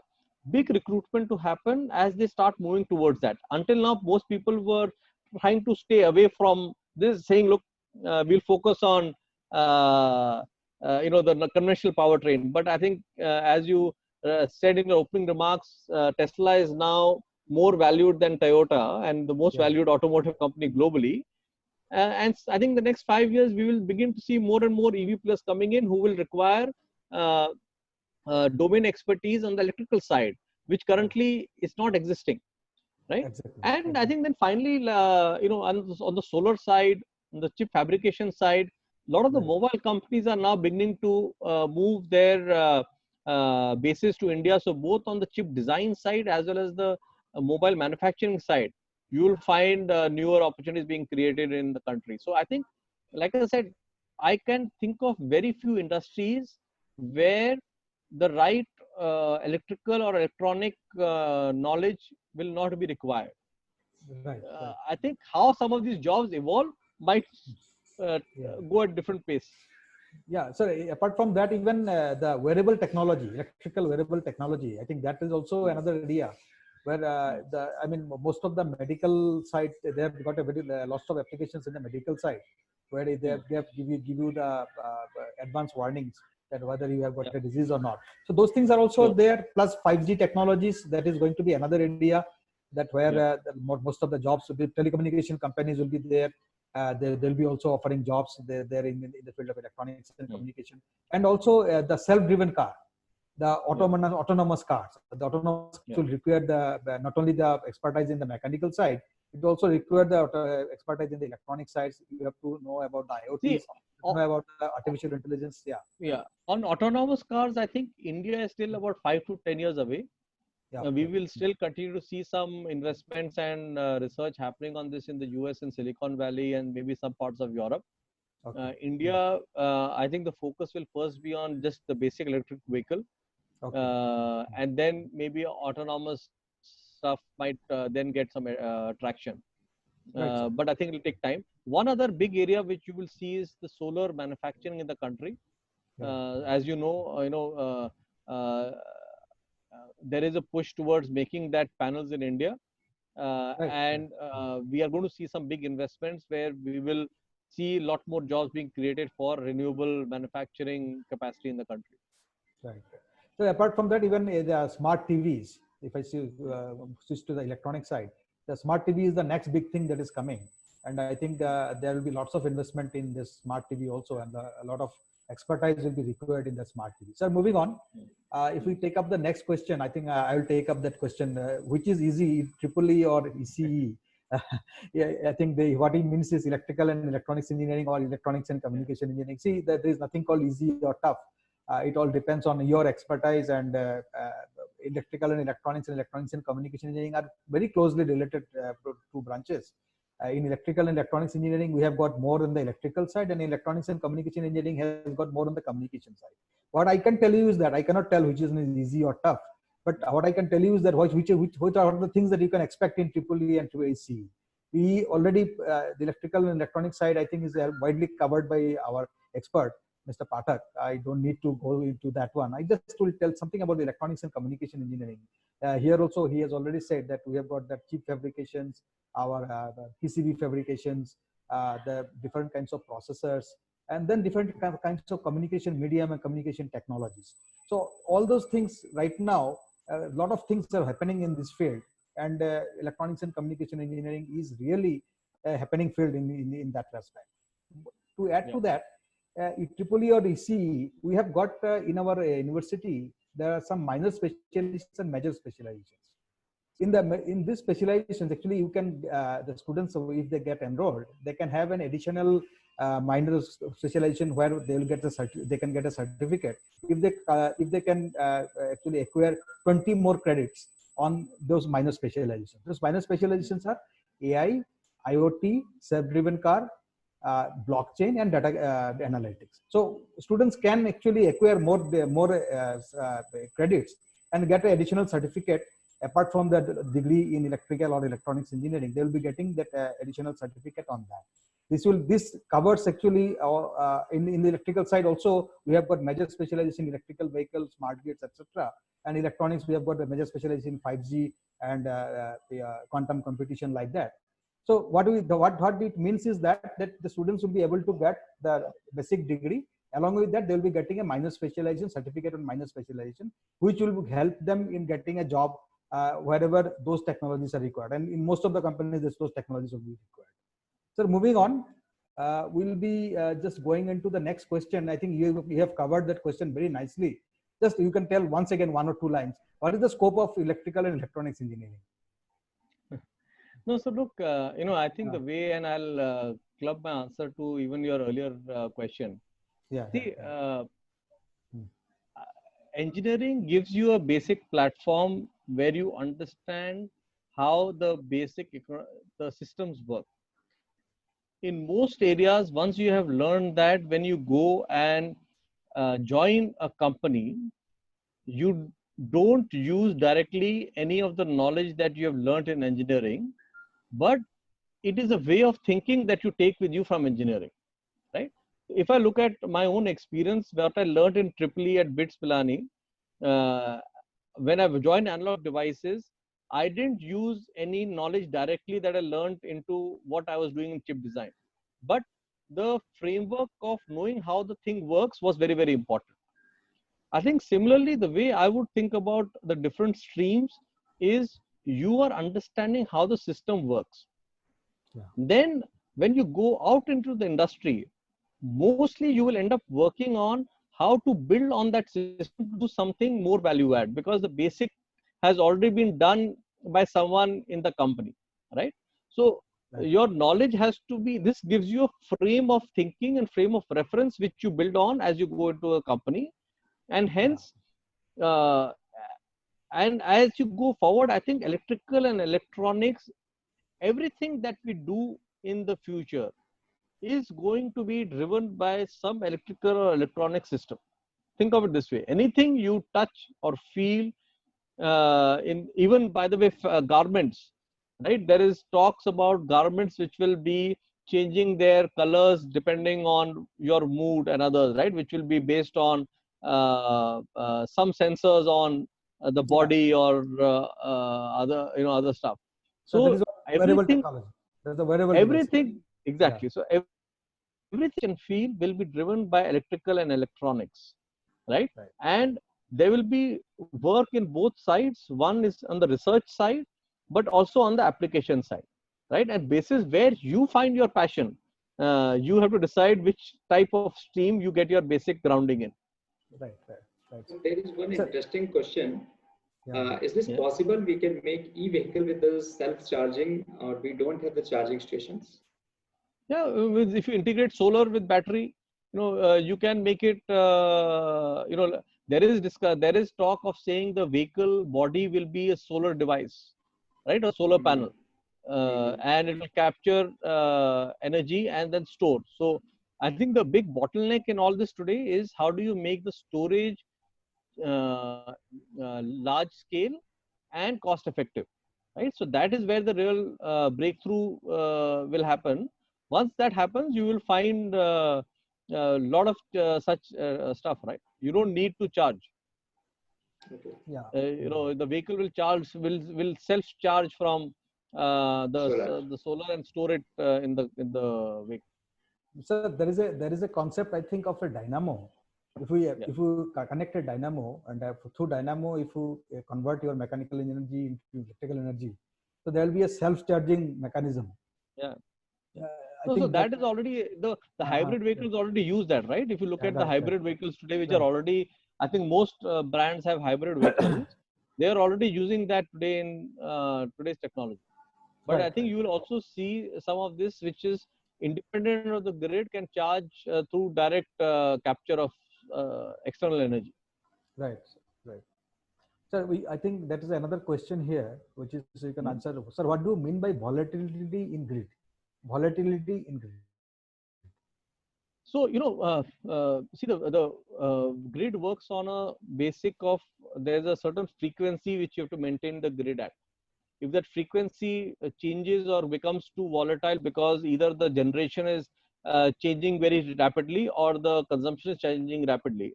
big recruitment to happen as they start moving towards that. Until now, most people were trying to stay away from this, saying, look, we'll focus on the conventional powertrain. But I think as you said in your opening remarks, Tesla is now more valued than Toyota and the most valued automotive company globally. And I think the next 5 years, we will begin to see more and more EV players coming in who will require domain expertise on the electrical side, which currently is not existing, right? Exactly. And I think then finally, on the solar side, on the chip fabrication side, a lot of the mobile companies are now beginning to move their bases to India. So both on the chip design side as well as the mobile manufacturing side, you will find newer opportunities being created in the country. So I think, like I said, I can think of very few industries where the right electrical or electronic knowledge will not be required. I think how some of these jobs evolve might go at different pace. Yeah, so apart from that, even the wearable technology, electrical wearable technology, I think that is also another area where most of the medical side, they have got a very lots of applications in the medical side, where they give you the advanced warnings that whether you have got a disease or not. So those things are also there. Plus 5G technologies, that is going to be another area that where most of the jobs, the telecommunication companies will be there. They'll be also offering jobs there in the field of electronics and communication, and also the self-driven car. The autonomous cars. The autonomous will require not only the expertise in the mechanical side, It also requires the expertise in the electronic sides. You have to know about the IoT, know about the artificial intelligence. Yeah. Yeah. On autonomous cars, I think India is still about 5 to 10 years away. Yeah. We will still continue to see some investments and research happening on this in the US and Silicon Valley and maybe some parts of Europe. Okay. India, I think the focus will first be on just the basic electric vehicle. Okay. And then maybe autonomous stuff might then get some traction. Right, but I think it will take time. One other big area which you will see is the solar manufacturing in the country. As you know, there is a push towards making that panels in India, and we are going to see some big investments where we will see a lot more jobs being created for renewable manufacturing capacity in the country. Right. So apart from that, even the smart TVs, if I switch to the electronic side, the smart TV is the next big thing that is coming. And I think there will be lots of investment in this smart TV also, and a lot of expertise will be required in the smart TV. So moving on, if we take up the next question, I think I will take up that question, which is easy, EEE or ECE. Yeah, I think what it means is electrical and electronics engineering or electronics and communication engineering. See, that there is nothing called easy or tough. It all depends on your expertise, and electrical and electronics and communication engineering are very closely related to branches. In electrical and electronics engineering, we have got more on the electrical side, and electronics and communication engineering has got more on the communication side. What I can tell you is that I cannot tell which is easy or tough, but what I can tell you is that which are the things that you can expect in EEE and ECE. We already, the electrical and electronic side, I think, is widely covered by our expert, Mr. Pathak. I don't need to go into that one. I just will tell something about the electronics and communication engineering. Here also, he has already said that we have got the chip fabrications, our PCB fabrications, the different kinds of processors, and then different kinds of communication medium and communication technologies. So all those things right now, a lot of things are happening in this field, and electronics and communication engineering is really a happening field in that respect. To add to that, EEE or ECE, we have got in our university, there are some minor specializations and major specializations. In this specializations, actually, you can the students, if they get enrolled, they can have an additional minor specialization where they will get they can get a certificate if they can actually acquire 20 more credits on those minor specializations. Those minor specializations are AI, IoT, self-driven car, blockchain, and data analytics. So students can actually acquire more credits and get an additional certificate. Apart from the degree in electrical or electronics engineering, they will be getting that additional certificate on that. This covers actually in the electrical side also. We have got major specialization in electrical vehicles, smart grids, etc. And electronics, we have got a major specialization in 5G and quantum computation, like that. So what it means is that the students will be able to get the basic degree. Along with that, they will be getting a minor specialization certificate on minor specialization, which will help them in getting a job wherever those technologies are required. And in most of the companies, those technologies will be required. So moving on, we'll be just going into the next question. I think you have covered that question very nicely. Just you can tell once again 1 or 2 lines. What is the scope of electrical and electronics engineering? No, so look, I think the way, and I'll club my answer to even your earlier question. Engineering gives you a basic platform where you understand how the systems work. In most areas, once you have learned that, when you go and join a company, you don't use directly any of the knowledge that you have learned in engineering, but it is a way of thinking that you take with you from engineering, right? If I look at my own experience, what I learned in EEE at BITS Pilani, when I joined Analog Devices, I didn't use any knowledge directly that I learned into what I was doing in chip design. But the framework of knowing how the thing works was very, very important. I think similarly, the way I would think about the different streams is you are understanding how the system works. Then when you go out into the industry, mostly you will end up working on how to build on that system to do something more value add, because the basic has already been done by someone in the company, right? So Right. your knowledge has to be, this gives you a frame of thinking and frame of reference which you build on as you go into a company. And hence, uh, and as you go forward, I think electrical and electronics, everything that we do in the future is going to be driven by some electrical or electronic system. Think of it this way: anything you touch or feel, in even by the way, garments, right? There is talks about garments which will be changing their colors depending on your mood and others, right? Which will be based on some sensors on the body or other, other stuff. So there So is a wearable everything, technology. There's a wearable device. everything Yeah. exactly. So everything can feel will be driven by electrical and electronics, right? Right. And there will be work in both sides. One is on the research side, but also on the application side, right? And basis where you find your passion, you have to decide which type of stream you get your basic grounding in. Right. Right. Right. There is one Sir. interesting question. Yeah. Is this Yeah. possible? We can make e-vehicle with the self-charging, or we don't have the charging stations? Yeah, if you integrate solar with battery, you can make it. There is talk of saying the vehicle body will be a solar device, right? A solar panel, and it will capture energy and then store. So I think the big bottleneck in all this today is how do you make the storage large scale and cost effective, right? So that is where the real breakthrough will happen. Once that happens, you will find a lot of such stuff, right? You don't need to charge. Okay. Yeah. The vehicle will charge, will self charge from Solar. the solar and store it in the vehicle. So there is a concept, I think, of a dynamo. If we connect a dynamo, and through dynamo, if you convert your mechanical energy into electrical energy, so there will be a self-charging mechanism. Yeah. I think that is already the hybrid vehicles already use that, right? If you look at the hybrid vehicles today, which are already, I think most brands have hybrid vehicles. They are already using that today in today's technology. But I think you will also see some of this which is independent of the grid, can charge through direct capture of external energy. Right. Sir, I think that is another question here, which is you can answer. Sir, what do you mean by volatility in grid? Volatility in grid. So see, the grid works on a basic of, there's a certain frequency which you have to maintain the grid at. If that frequency changes or becomes too volatile because either the generation is changing very rapidly or the consumption is changing rapidly,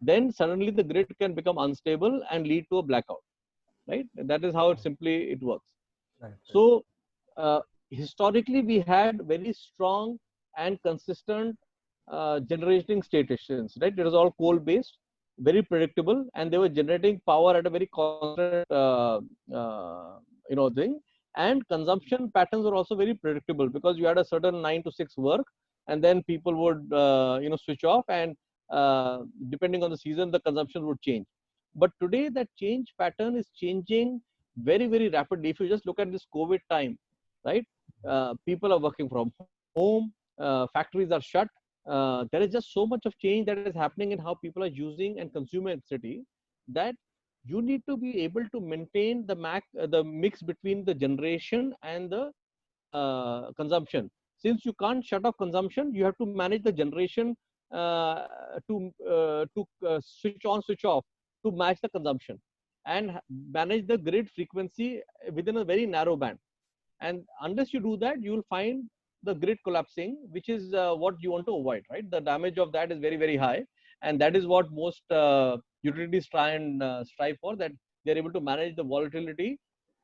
then suddenly the grid can become unstable and lead to a blackout, right? That is how it works. Right. So historically, we had very strong and consistent generating stations, right? It was all coal based, very predictable, and they were generating power at a very constant thing. And consumption patterns were also very predictable because you had a certain 9 to 6 work, and then people would switch off, and depending on the season, the consumption would change. But today, that change pattern is changing very, very rapidly. If you just look at this COVID time, right? People are working from home, factories are shut. There is just so much of change that is happening in how people are using and consuming electricity, that you need to be able to maintain the mix between the generation and the consumption. Since you can't shut off consumption, you have to manage the generation to switch on, switch off, to match the consumption, and manage the grid frequency within a very narrow band. And unless you do that, you will find the grid collapsing, which is what you want to avoid, right? The damage of that is very, very high. And that is what most utilities try and strive for, that they're able to manage the volatility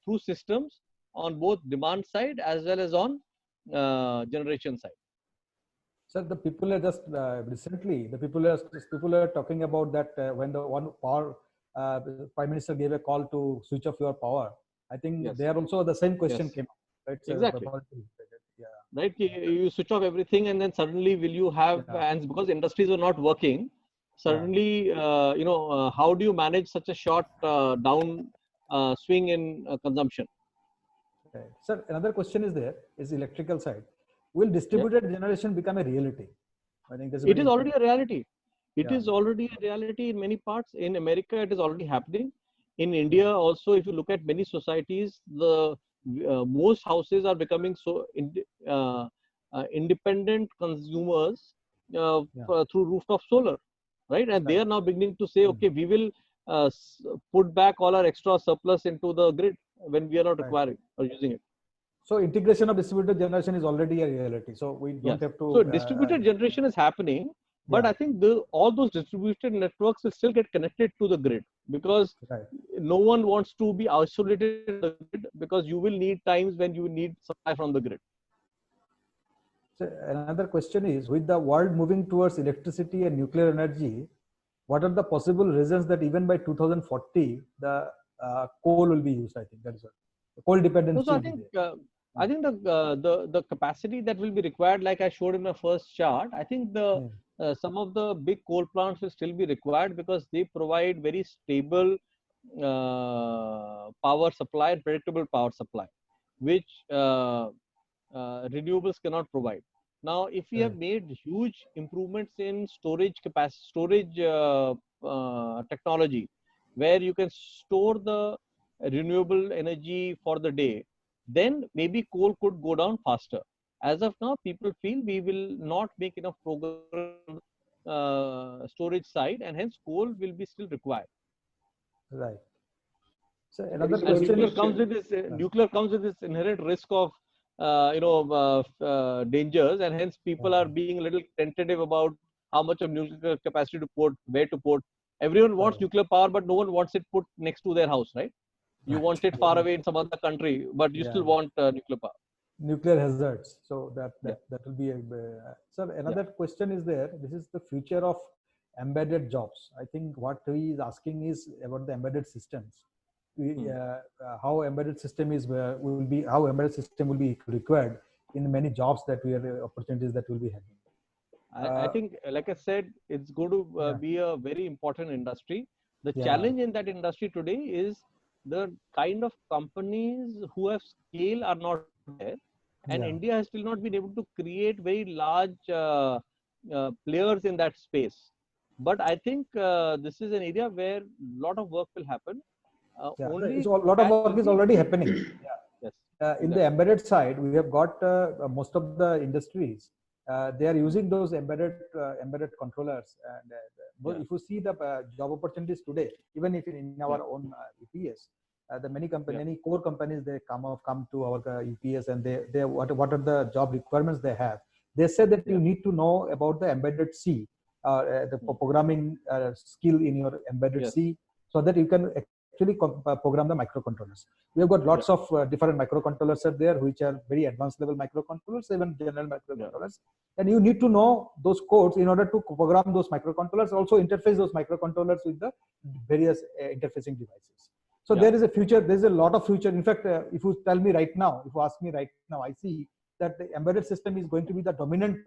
through systems on both demand side as well as on generation side. Sir, the people are just recently, people are talking about that when the one power Prime Minister gave a call to switch off your power. I think there also the same question came up, right? Exactly. Right, you switch off everything, and then suddenly will you have, and because industries are not working, suddenly how do you manage such a short down swing in consumption? Right. Sir, another question is electrical side. Will distributed generation become a reality? I think that's a It very is already a reality. It Yeah. is already a reality in many parts. In America, it is already happening. In India, also, if you look at many societies, the most houses are becoming so independent consumers through rooftop solar, right? And they Right. are now beginning to say, okay, we will put back all our extra surplus into the grid when we are not Right. requiring or using it. So integration of distributed generation is already a reality. So we don't Yes. have to. So distributed generation is happening, but Yeah. I think all those distributed networks will still get connected to the grid, because Right. no one wants to be isolated in the grid, because you will need times when you need supply from the grid. So another question is, with the world moving towards electricity and nuclear energy, what are the possible reasons that even by 2040 the coal will be used? I think that is what coal dependency So I will be think there. the capacity that will be required, like I showed in my first chart, I think the some of the big coal plants will still be required, because they provide very stable power supply, predictable power supply, which renewables cannot provide. Now, if we have made huge improvements in storage capacity, storage technology, where you can store the renewable energy for the day, then maybe coal could go down faster. As of now, people feel we will not make enough progress on storage side, and hence coal will be still required. Right. So There another is one question. Nuclear comes with this nuclear comes with this inherent risk of dangers, and hence people are being a little tentative about how much of nuclear capacity to put, where to put. Everyone wants nuclear power, but no one wants it put next to their house, right? You want it far away in some other country, but you still want nuclear power. Nuclear hazards. So Yeah. that will be a. So another question is there. This is the future of embedded jobs. I think what he is asking is about the embedded systems. How embedded system is will be how embedded system will be required in many jobs that we are opportunities that will be having. I think, like I said, it's going to be a very important industry. The challenge in that industry today is the kind of companies who have scale are not there, and India has still not been able to create very large players in that space. But I think this is an area where a lot of work will happen. Only so a lot of work is already happening. Yes. In the embedded side, we have got most of the industries. They are using those embedded controllers, and if you see the job opportunities today, even if in our own UPS, the many core companies they come to our UPS, and they what are the job requirements they have. They say that you need to know about the embedded C, the programming skill in your embedded C, so that you can actually program the microcontrollers. We have got lots of different microcontrollers are there, which are very advanced level microcontrollers, even general microcontrollers. And you need to know those codes in order to program those microcontrollers, also interface those microcontrollers with the various interfacing devices. So there is a future, there's a lot of future. In fact, if you tell me right now, if you ask me right now, I see that the embedded system is going to be the dominant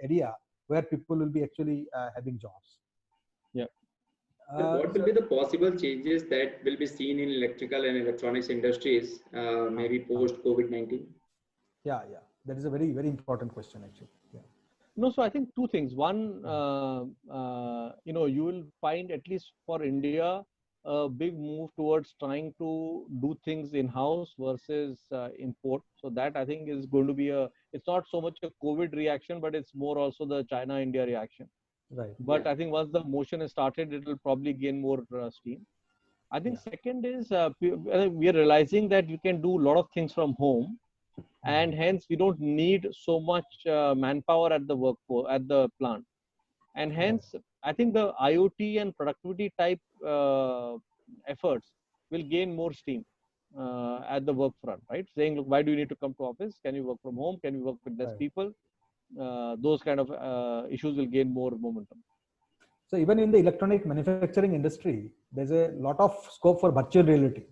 area where people will be actually having jobs. Yeah. What will be the possible changes that will be seen in electrical and electronics industries, maybe post COVID-19? Yeah, that is a very, very important question actually. Yeah. No, so I think two things. One, you will find, at least for India, a big move towards trying to do things in-house versus import. So that I think is going to be it's not so much a COVID reaction, but it's more also the China-India reaction. Right. But I think once the motion is started, it will probably gain more steam. I think second is we are realizing that you can do a lot of things from home, and hence we don't need so much manpower at the workforce at the plant, and hence I think the IoT and productivity type efforts will gain more steam at the work front, right? Saying, look, why do you need to come to office? Can you work from home? Can you work with less people? Those kind of issues will gain more momentum. So even in the electronic manufacturing industry, there's a lot of scope for virtual reality,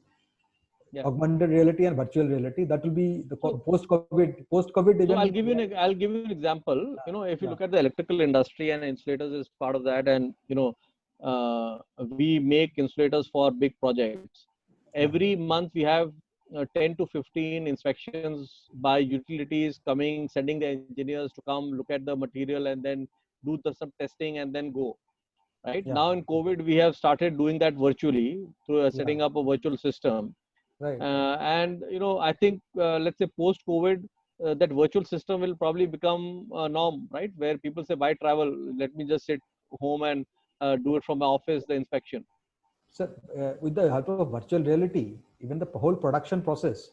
augmented reality and virtual reality. That will be the post-COVID. So I'll give you an example. If you look at the electrical industry, and insulators is part of that, and we make insulators for big projects. Every month we have 10 to 15 inspections by utilities coming, sending the engineers to come look at the material and then do some testing and then go. Right Yeah. now in COVID, we have started doing that virtually through setting Yeah. up a virtual system. Right. And I think let's say post COVID, that virtual system will probably become a norm, right? Where people say, why travel? Let me just sit home and do it from my office, the inspection. So with the help of virtual reality, even the whole production process,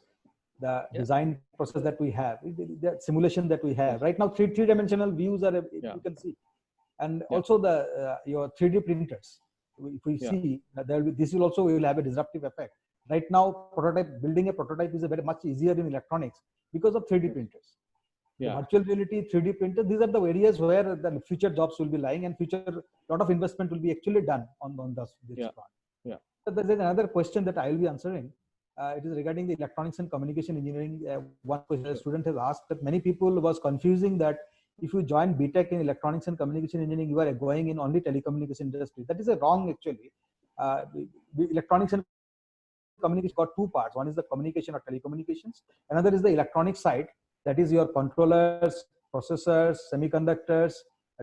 the design process that we have, the simulation that we have right now, three-dimensional views are you can see, and also the your 3D printers. If we see this will also will have a disruptive effect. Right now, building a prototype is a very much easier in electronics because of 3D printers. The virtual reality, 3D printers, these are the areas where the future jobs will be lying, and future lot of investment will be actually done on this front. So there is another question that I will be answering. It is regarding the electronics and communication engineering. One question a student has asked that many people was confusing that if you join BTech in electronics and communication engineering, you are going in only telecommunication industry. That is a wrong actually. Electronics and communication got two parts. One is the communication or telecommunications. Another is the electronic side. That is your controllers, processors, semiconductors,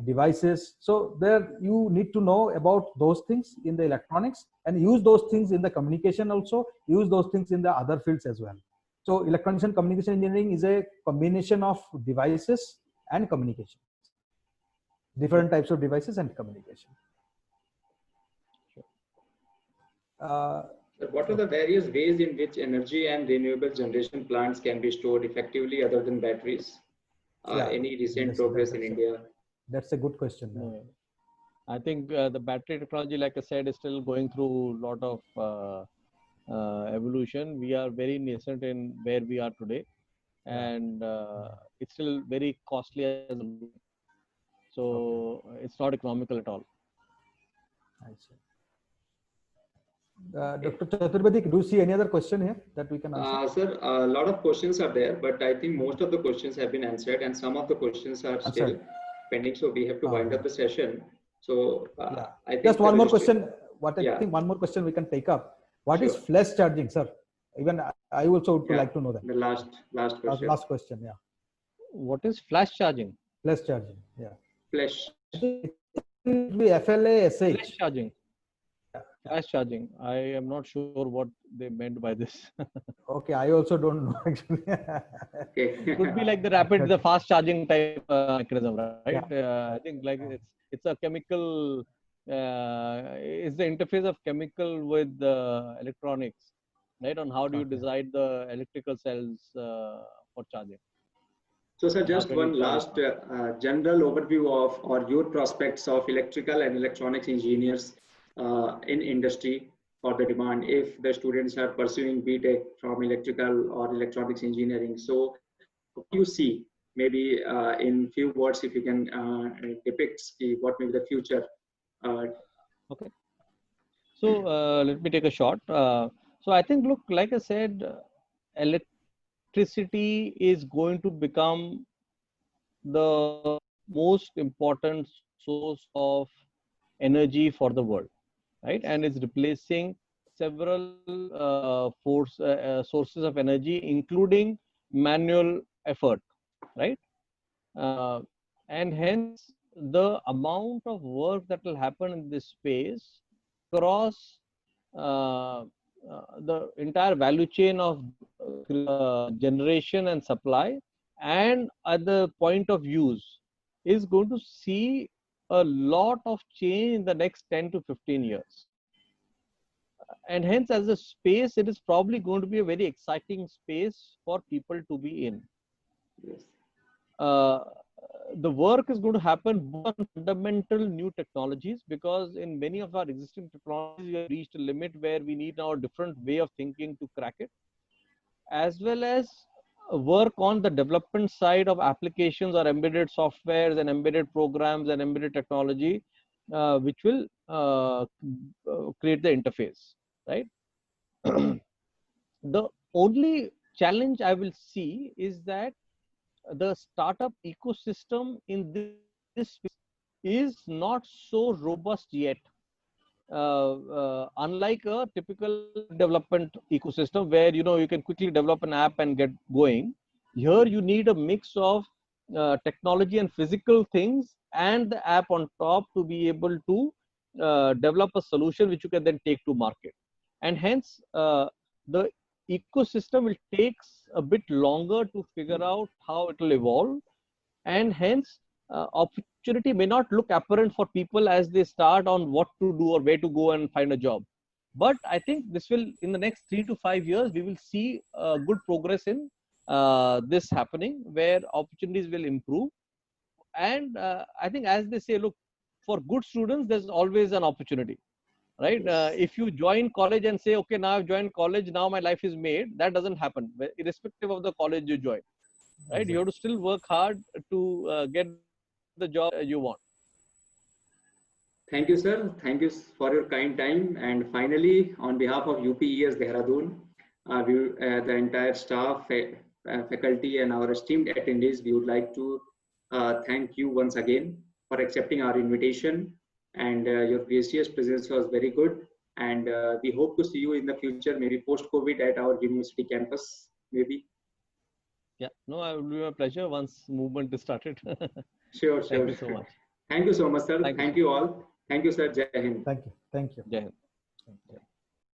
devices. So there you need to know about those things in the electronics and use those things in the communication also, use those things in the other fields as well. So electronics and communication engineering is a combination of devices and communication, different types of devices and communication. What are the various ways in which energy and renewable generation plants can be stored effectively other than batteries? Any recent progress in India? That's a good question. I think the battery technology, like I said, is still going through a lot of evolution. We are very nascent in where we are today, and it's still very costly as a so it's not economical at all. I see. Dr. Chaturvedi, do you see any other question here that we can answer? Sir, a lot of questions are there, but I think most of the questions have been answered and some of the questions are still pending. So we have to wind up the session. So I think just one more question. I think one more question we can take up. What is flash charging, sir? Even I also would like to know that. The last question. Last question, yeah. What is flash charging? Flash charging, yeah. Flash. It will be FLASH. Flash charging. Flash charging. I am not sure what they meant by this. Okay, I also don't know actually. It could be like the fast charging type mechanism, right? I think like it's a chemical. It's the interface of chemical with electronics, right? On how do you design the electrical cells for charging. So, sir, just one last general overview of or your prospects of electrical and electronics engineers in industry for the demand if the students are pursuing BTech from electrical or electronics engineering. So what do you see? Maybe in few words, if you can depict what may be the future. Okay. So let me take a shot. So I think, look, like I said, electricity is going to become the most important source of energy for the world, right? And it's replacing several sources of energy, including manual effort, right? And hence the amount of work that will happen in this space across the entire value chain of generation and supply and at the point of use is going to see a lot of change in the next 10 to 15 years. And hence, as a space, it is probably going to be a very exciting space for people to be in. Yes. The work is going to happen on fundamental new technologies, because in many of our existing technologies, we have reached a limit where we need now a different way of thinking to crack it, as well as work on the development side of applications or embedded softwares and embedded programs and embedded technology, which will create the interface, right? The only challenge I will see is that the startup ecosystem in this space is not so robust yet. unlike a typical development ecosystem where you can quickly develop an app and get going, here you need a mix of technology and physical things and the app on top to be able to develop a solution which you can then take to market. And hence, the ecosystem will takes a bit longer to figure out how it will evolve, and hence opportunity may not look apparent for people as they start on what to do or where to go and find a job. But I think this will, in the next 3 to 5 years, we will see good progress in this happening, where opportunities will improve. And I think, as they say, look, for good students, there's always an opportunity, right? Yes. If you join college and say, okay, now I've joined college, now my life is made, that doesn't happen, irrespective of the college you join, right? Exactly. You have to still work hard to get the job you want. Thank you, sir. Thank you for your kind time. And finally, on behalf of UPES Dehradun, the entire staff, faculty, and our esteemed attendees, we would like to thank you once again for accepting our invitation. And your precious presence was very good. And we hope to see you in the future, maybe post-COVID at our university campus, maybe. Yeah, no, it will be my pleasure once movement is started. Sure, Thank sure. you so much. Thank you so much, sir. Thank you Thank so you much. all. Thank you, sir. Jai Hind. Thank you. Thank you. Jai Hind. Thank you.